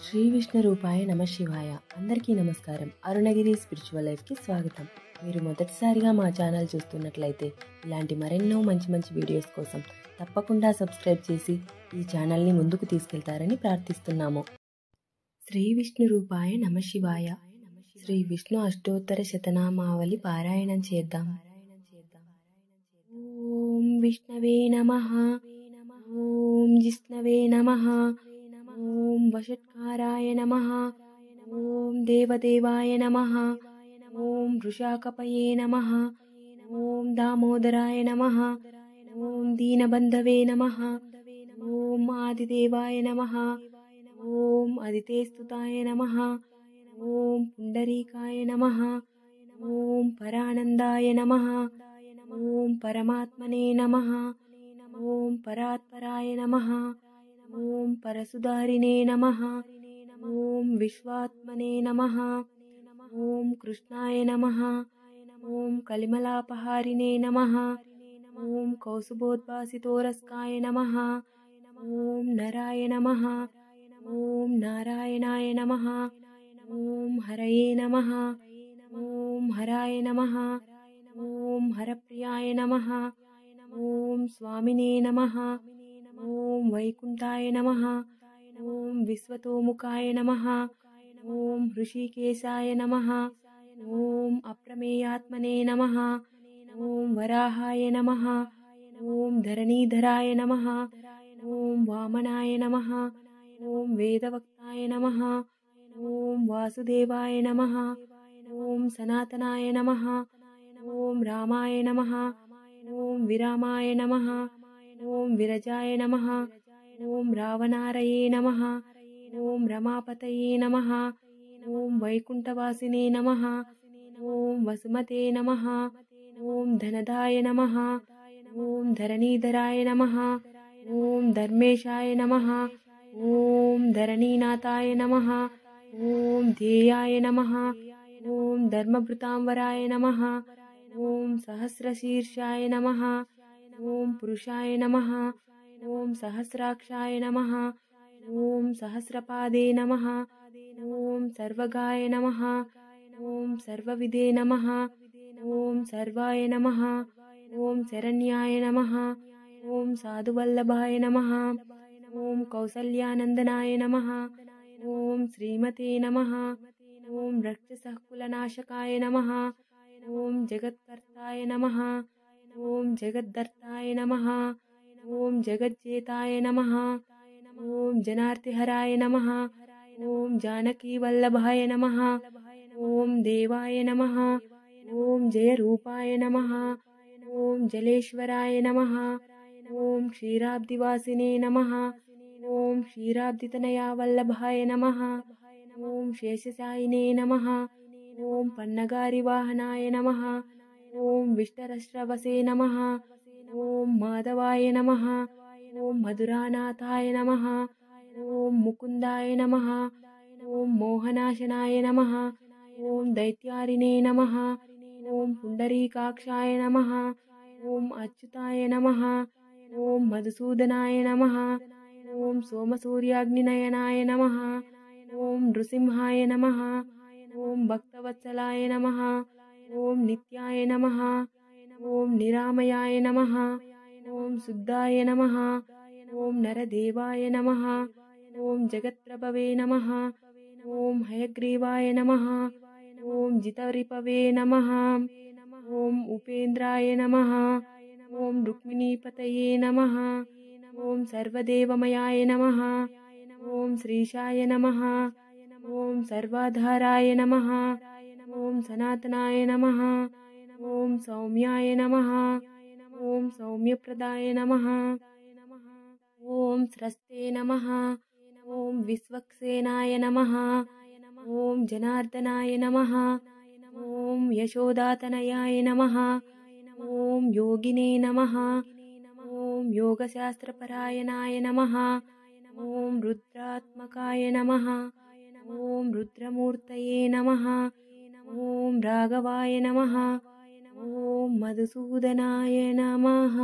శ్రీ విష్ణు రూపాయ నమ శివాయ. అందరికీ నమస్కారం. అరుణగిరి స్పిరిచువల్ లైఫ్కి స్వాగతం. మీరు మొదటిసారిగా మా ఛానల్ చూస్తున్నట్లయితే ఇలాంటి మరెన్నో మంచి మంచి వీడియోస్ కోసం తప్పకుండా సబ్స్క్రైబ్ చేసి ఈ ఛానల్ని ముందుకు తీసుకెళ్తారని ప్రార్థిస్తున్నాము. శ్రీ విష్ణు రూపాయ నమ శివాయ. శ్రీ విష్ణు అష్టోత్తర శతనామావళి పారాయణం చేద్దాం. ఓం విష్ణవే నమః. ఓం జిష్ణవే నమః. ఓం వషట్కారాయ నమః. ఓం దేవదేవాయ నమః. ఓం వృషాకపయే నమః. ఓం దామోదరాయ నమః. ఓం దీనబంధవే నమః. ఓం ఆదిదేవాయ నమః. ఓం అదితేస్తుతాయ నమః. ఓం పుండరీకాయ నమః. ఓం పరానందాయ నమః. ఓం పరమాత్మనే నమః. ఓం పరాత్పరాయ నమః. ఓం పరసుధారినే నమః. ఓం విశ్వాత్మనే నమః. ఓం కృష్ణాయ నమః. ఓం కలిమలాపహారినే నమః. ఓం కౌసుభోద్భాసితోరస్కాయ నమః. ఓం నరాయ నమః. ఓం నారాయణాయ నమః. ఓం హరయే నమః. ఓం హరాయ నమః. ఓం హరప్రియాయ నమః. ఓం స్వామినే నమః. ఓం వైకుంఠాయ నమః. ఓం విశ్వతోముఖాయ నమః. ఓం హృషికేశాయ నమః. ఓం అప్రమేయాత్మనే నమః. ఓం వరాహాయ నమః. ఓం ధరణీధరాయ నమః. ఓం వామనాయ నమః. ఓం వేదవక్తాయ నమః. ఓం వాసుదేవాయ నమః. ఓం సనాతనాయ నమః. ఓం రామాయ నమః. ఓం విరామాయ నమః. ఓం విరజాయ నమః. ఓం రావణారయే నమః. ఓం రమాపతయే నమః. ఓం వైకుంఠవాసినే నమః. ఓం వసుమతే నమః. ఓం ధనదాయ నమః. ఓం ధరణీధరాయ నమః. ఓం ధర్మేశాయ నమః. ఓం ధరణీనాథాయ నమః. ఓం ధ్యేయాయ నమః. ఓం ధర్మభృతాంబరాయ నమః. ఓం సహస్రశీర్షాయ నమః. ఓం పురుషాయ నమః. ఓం సహస్రాక్షాయ నమః. ఓం సహస్రపాదే నమః. ఓం సర్వగాయ నమః. ఓం సర్వవిదే నమః. ఓం సర్వాయ నమః. ఓం శరణ్యాయ నమః. ఓం సాధువల్లభాయ నమః. ఓం కౌసల్యానందనాయ నమః. ఓం శ్రీమతే నమః. ఓం రక్షసకులనాశకాయ నమః. ఓం జగత్కర్తాయ నమః. ఓం జగద్దర్తాయ నమః. ఓం జగజ్జేతాయ నమః. ఓం జనార్తిహరాయ నమః. ఓం జానకీవల్లభాయ నమః. ఓం దేవాయ నమః. ఓం జయరూపాయ నమః. ఓం జలేశ్వరాయ నమః. ఓం క్షీరాబ్దివాసినే నమః. ఓం క్షీరాబ్దితనయావల్లభాయ నమః. ఓం శేషశాయినే నమః. ఓం పన్నగారివాహనాయ నమః. ఓం విష్టరశ్రవసే నమః. ఓం మాధవాయ నమః. ఓం మధురానాథాయ నమః. ఓం ముకుందాయ నమః. ఓం మోహనాశనాయ నమః. ఓం దైత్యారినే నమః. ఓం పుండరీకాక్షాయ నమః. ఓం అచ్యుతాయ నమః. ఓం మధుసూదనాయ నమః. ఓం సోమసూర్యాగ్నినయనాయ నమః. ఓం నృసింహాయ నమః. ఓం భక్తవత్సలాయ నమః. ఓం నిత్యాయ నమః. ఓం నిరామయాయ నమః. ఓం శుద్ధాయ నమః. ఓం నరదేవాయ నమః. ఓం జగత్ప్రభవే నమః. ఓం హయగ్రీవాయ నమః. ఓం జితరిపవే నమః. ఓం ఉపేంద్రాయ నమః. ఓం రుక్మిణీపతయే నమః. ఓం సర్వదేవమయాయ నమః. ఓం శ్రీశాయ నమః. ఓం సర్వాధారాయ నమః. ఓం సనాతనాయ నమః. ఓం సౌమ్యాయ నమః. ఓం సౌమ్యప్రదాయ నమః. ఓం స్రస్తే నమః. ఓం విశ్వక్సేనాయ నమః. ఓం జనార్దనాయ నమః. ఓం యశోదాతనయాయ నమః. ఓం యోగినే నమః. ఓం యోగశాస్త్రపరాయణాయ నమః. ఓం రుద్రాత్మకాయ నమః. ఓం రుద్రమూర్తయే నమః. ఓం రాఘవాయ నమః. ఓం మధుసూదనాయ నమః.